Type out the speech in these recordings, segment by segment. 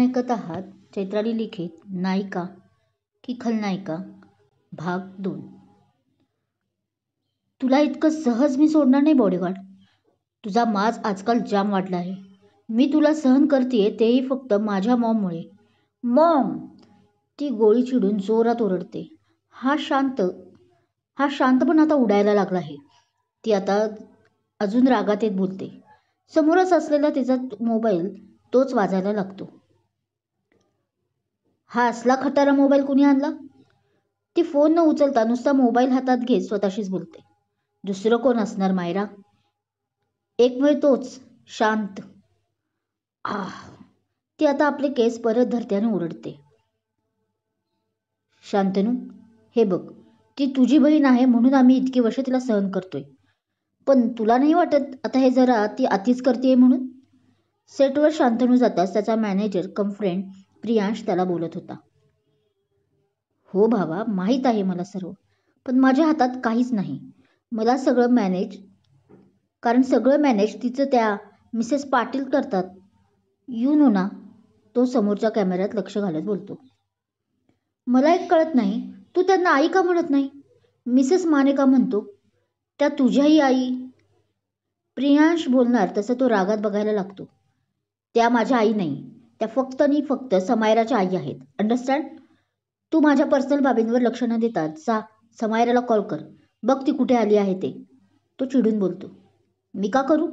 ऐकत आहात चैत्राली लिखित नायिका की खलनायिका भाग 2. तुला इतकं सहज मी सोडणार नाही बॉडीगार्ड. तुझा माज आजकाल जाम वाढला आहे. मी तुला सहन करतेय तेही फक्त माझ्या मॉममुळे. मॉम! ती गोळी चिडून जोरात ओरडते. हा शांत पण आता उडायला लागला आहे. ती आता अजून रागात येत बोलते. समोरच असलेला तिचा मोबाईल तोच वाजायला लागतो. हा असला खटारा मोबाईल कुणी आणला? ती फोन न उचलता नुसता मोबाईल हातात घेत स्वतःशीच बोलते. दुसरं कोण असणार मायरा? एक वेळ तोच शांत. ती आता आपले केस परत धरत्याने ओरडते. शांतनू, हे बघ, ती तुझी बहीण आहे म्हणून आम्ही इतकी वर्ष तिला सहन करतोय. पण तुला नाही वाटत आता हे जरा ती अतिच करतेय म्हणून? सेटवर शांतनू जाताच त्याचा मॅनेजर कम फ्रेंड प्रियांश त्याला बोलत होता. हो भावा, माहीत आहे मला सर्व, पण माझ्या हातात काहीच नाही. मला सगळं मॅनेज तिचं त्या मिसेस पाटील करतात. यू नो ना. तो समोरच्या कॅमेऱ्यात लक्ष घालत बोलतो. मला एक कळत नाही, तू त्यांना आई का म्हणत नाही? मिसेस माने का म्हणतो? त्या तुझ्याही आई. प्रियांश बोलणार तसं तो रागात बघायला लागतो. त्या माझ्या आई नाही, त्या फक्त समायराच्या आई आहेत. अंडरस्टँड? तू माझ्या पर्सनल बाबींवर लक्ष न देता जा समायराला कॉल कर. बघ ती कुठे आली आहे ते. तो चिडून बोलतो. मी का करू?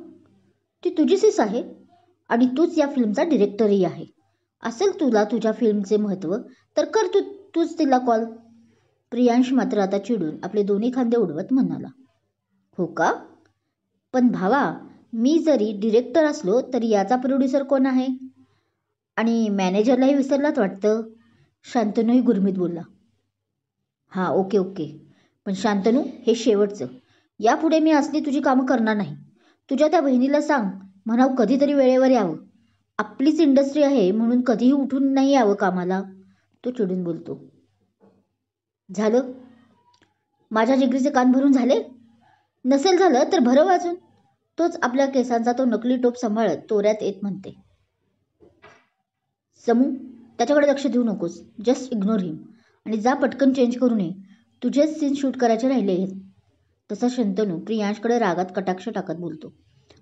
ती तुझी सीस आहे आणि तूच या फिल्मचा डिरेक्टरही आहे. असेल तुला तुझ्या फिल्मचे महत्त्व तर कर तूच तिला कॉल. प्रियांश मात्र आता चिडून आपले दोन्ही खांदे उडवत म्हणाला. हो का? पण भावा, मी जरी डिरेक्टर असलो तरी याचा प्रोड्युसर कोण आहे? आणि मॅनेजरलाही विसरलात वाटतं. शांतनूही गुरमीत बोलला. हां, ओके. पण शांतनू, हे शेवटचं. यापुढे मी असली तुझी कामं करणार नाही. तुझ्या त्या बहिणीला सांग म्हणाव कधीतरी वेळेवर यावं. आपलीच इंडस्ट्री आहे म्हणून कधीही उठून नाही यावं कामाला. तो चिडून बोलतो. झालं? माझ्या जिगरीचे कान भरून झाले? नसेल झालं तर भरव वाजून. तोच आपल्या केसांचा तो नकली टोप सांभाळत तोऱ्यात येत म्हणते. समू, त्याच्याकडे लक्ष देऊ नकोस. जस्ट इग्नोर हिम आणि जा पटकन चेंज करून ये. तुझेच सीन शूट करायचे राहिले आहेत. तसा शंतनू प्रियांशकडे रागात कटाक्ष टाकत बोलतो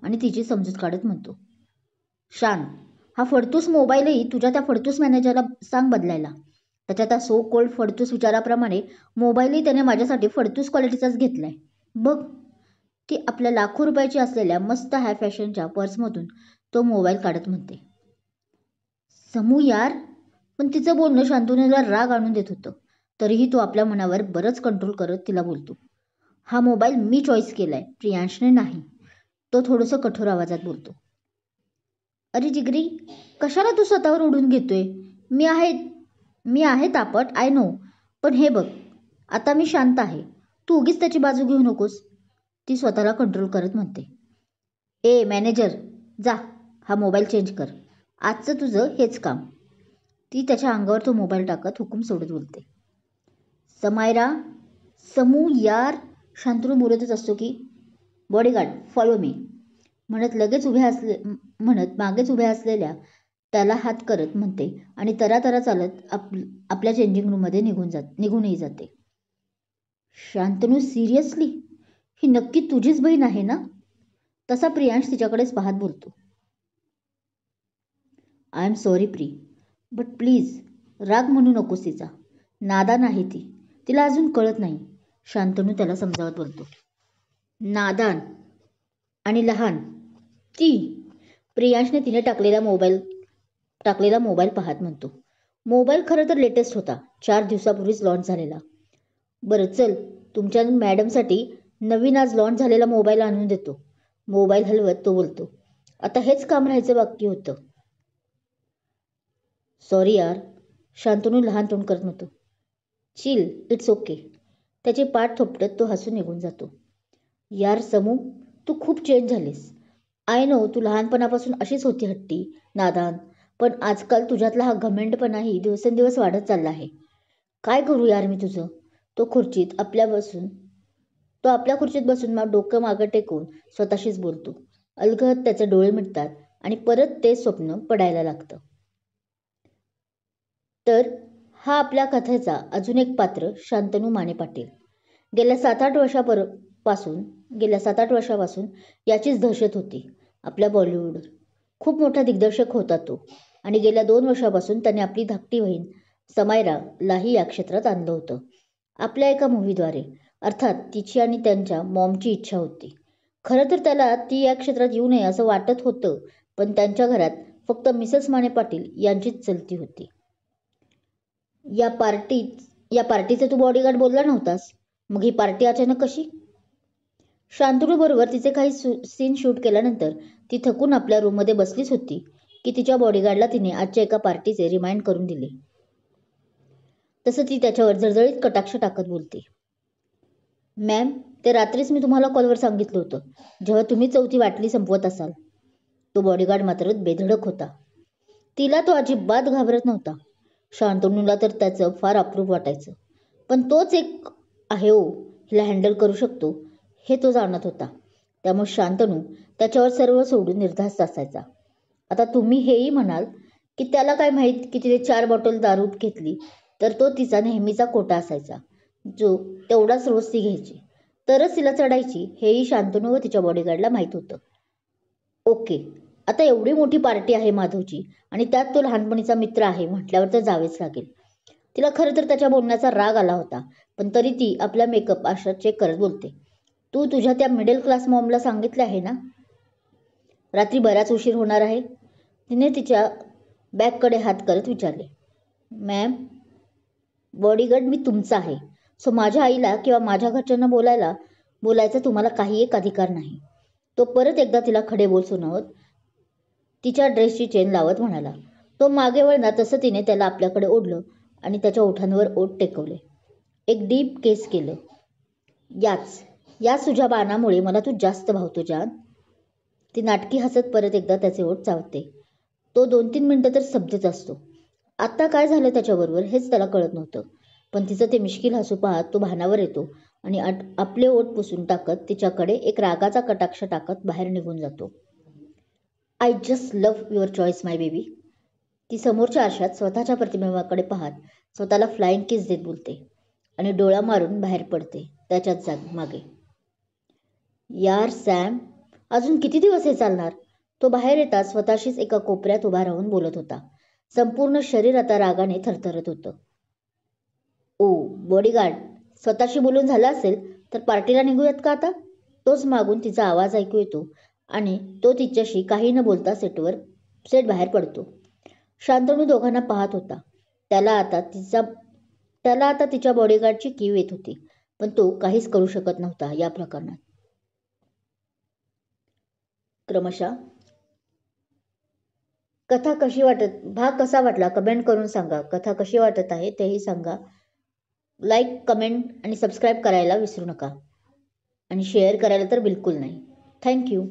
आणि तिची समजूत काढत म्हणतो. शान, हा फडतूस मोबाईलही तुझ्या त्या फडतूस मॅनेजरला सांग बदलायला. त्याच्या त्या सो कोल्ड फडतूस विचाराप्रमाणे मोबाईलही त्याने माझ्यासाठी फडतूस क्वालिटीचाच घेतलाय. बघ. ती आपल्या लाखो रुपयाची असलेल्या मस्त हाय फॅशनच्या पर्समधून तो मोबाईल काढत म्हणते. समू यार. पण तिचं बोलणं शांतनूला राग आणून देत होतं. तरीही तो आपल्या मनावर बरंच कंट्रोल करत तिला बोलतो. हा मोबाईल मी चॉईस केलाय, प्रियांशने नाही. तो थोडंसं कठोर आवाजात बोलतो. अरे जिगरी, कशाला तू स्वतःवर ओढून घेतोय? मी आहे तापट, आय नो. पण हे बघ, आता मी शांत आहे. तू उगीच त्याची बाजू घेऊ नकोस. ती स्वतःला कंट्रोल करत म्हणते. ए मॅनेजर, जा हा मोबाईल चेंज कर. आजचं तुझं हेच काम. ती त्याच्या अंगावर तो मोबाईल टाकत हुकूम सोडत बोलते. समायरा, समू यार. शांतनू बोलतच असतो की बॉडीगार्ड फॉलो मी म्हणत मागेच उभ्या असलेल्या त्याला हात करत म्हणते आणि तरातरा चालत आपल्या चेंजिंग रूममध्ये निघूनही जाते. शांतनू, सिरियसली? ही नक्की तुझीच बहीण आहे ना? तसा प्रियांश तिच्याकडेच पाहत बोलतो. I am sorry pre, but please राग म्हणू नकोस तिचा. नादान आहे ती. तिला अजून कळत नाही. शांतनू त्याला समजावत बोलतो. नादान आणि लहान ती? प्रियांशने तिने टाकलेला मोबाईल पाहत म्हणतो. मोबाईल खरं तर लेटेस्ट होता. 4 दिवसापूर्वीच लॉन्च झालेला. बरं चल, तुमच्या मॅडमसाठी नवीन आज लॉन्च झालेला मोबाईल आणून देतो. मोबाईल हलवत तो बोलतो. आता हेच काम राहायचं बाकी होतं. सॉरी यार. शांतनू लहान तोंड करत म्हणतो. Chill, it's okay. त्याची पाठ थोपटत तो हसून निघून जातो. यार समू, तू खूप चेंज झालीस. आय नो तू लहानपणापासून अशीच होती हट्टी, नादान. पण आजकाल तुझ्यातला हा घमेंडपणाही दिवसेंदिवस वाढत चालला आहे. काय करू यार मी तुझं? तो आपल्या खुर्चीत बसून डोकं मागं टेकून स्वतःशीच बोलतो. अलगद त्याचे डोळे मिटतात आणि परत ते स्वप्न पडायला लागतं. तर हा आपल्या कथेचा अजून एक पात्र शांतनू माने पाटील. गेल्या 7-8 वर्षापासून याचीच दहशत होती आपल्या बॉलिवूडवर. खूप मोठा दिग्दर्शक होता तो आणि गेल्या 2 वर्षापासून त्याने आपली धाकटी बहीण समायरालाही या क्षेत्रात आणलं होतं. आपल्या एका मूव्हीद्वारे, अर्थात तिची आणि त्यांच्या मॉमची इच्छा होती. खरं तर त्याला ती या क्षेत्रात येऊ नये असं वाटत होतं, पण त्यांच्या घरात फक्त मिसेस माने पाटील यांचीच चलती होती. या पार्टीचे तू बॉडीगार्ड बोलला नव्हतास, मग ही पार्टी अचानक कशी? शांतनू बरोबर तिचे काही सीन शूट केल्यानंतर ती थकून आपल्या रूममध्ये बसलीच होती की तिच्या बॉडीगार्डला तिने आजच्या एका पार्टीचे रिमाइंड करून दिले. तसं ती त्याच्यावर जळजळीत कटाक्ष टाकत बोलते. मॅम, ते रात्रीच मी तुम्हाला कॉलवर सांगितलं होतं, जेव्हा तुम्ही चौथी बाटली संपवत असाल. तो बॉडीगार्ड मात्र बेधडक होता. तिला तो अजिबात घाबरत नव्हता. शांतनूला तर त्याचं फार अप्रूप वाटायचं. पण तोच एक आहे हो, हिला हँडल करू शकतो हे तो जाणत होता. त्यामुळे शांतनू त्याच्यावर सर्व सोडून निर्धास्त असायचा. आता तुम्ही हेही म्हणाल की त्याला काय माहीत की तिने 4 बॉटल दारू घेतली, तर तो तिचा नेहमीचा कोटा असायचा, जो तेवढाच रोज ती घ्यायची, तरच तिला चढायची, हेही शांतनू व तिच्या बॉडीगार्डला माहीत होतं. ओके, आता एवढी मोठी पार्टी आहे माधवची आणि त्यात तो लहानपणीचा मित्र आहे म्हटल्यावर तर जावेच लागेल. तिला खरं तर त्याच्या बोलण्याचा राग आला होता, पण तरी ती आपला मेकअप आरशात चेक करत बोलते. तू तुझ्या त्या मिडल क्लास मॉमला सांगितले आहे ना रात्री बराच उशीर होणार आहे? तिने तिच्या बॅगकडे हात करत विचारले. मॅम, बॉडीगार्ड मी तुमचा आहे, सो माझ्या आईला किंवा माझ्या घरच्यांना बोलायचा तुम्हाला काही एक अधिकार नाही. तो परत एकदा तिला खडे बोल सुनावत तिच्या ड्रेसची चेन लावत म्हणाला. तो मागे वळला तसं तिने त्याला आपल्याकडे ओढलं आणि त्याच्या ओठांवर ओठ टेकवले. एक डीप केस केलं. याच तुझ्या बाणामुळे मला तू जास्त भावतो जान. ती नाटकी हसत परत एकदा त्याचे ओठ चावते. तो 2-3 मिनिटं तर स्तब्धच असतो. आता काय झालं त्याच्याबरोबर हेच त्याला कळत नव्हतं. पण तिचं ते मिश्किल हसू पाहत तो भानावर येतो आणि आपले ओठ पुसून टाकत तिच्याकडे एक रागाचा कटाक्ष टाकत बाहेर निघून जातो. I just love your choice my baby. ती समोरच्या आरशात स्वतःच्या प्रतिबिंबाकडे पाहत स्वतःला फ्लाइंग किस देत बोलते आणि डोळा मारून बाहेर पडते त्याच्याच मागे. यार सॅम, अजून किती दिवस हे चालणार? तो बाहेर येताच स्वतःशीच एका कोपऱ्यात उभा राहून बोलत होता. संपूर्ण शरीर आता रागाने थरथरत होतं. ओ बॉडीगार्ड, स्वतःशी बोलून झालं असेल तर पार्टीला निघूयात का आता? तोच मागून तिचा आवाज ऐकू येतो आणि तो तिच्याशी काही न बोलता सेट बाहेर पडतो. शांतनू दोघांना पाहत होता. त्याला आता तिच्या बॉडीगार्डची कीव येत होती, पण तो काहीच करू शकत नव्हता या प्रकरणात. क्रमशः भाग कसा वाटला कमेंट करून सांगा. कथा कशी वाटत आहे तेही सांगा. लाईक, कमेंट आणि सबस्क्राईब करायला विसरू नका आणि शेअर करायला तर बिलकुल नाही. थँक्यू.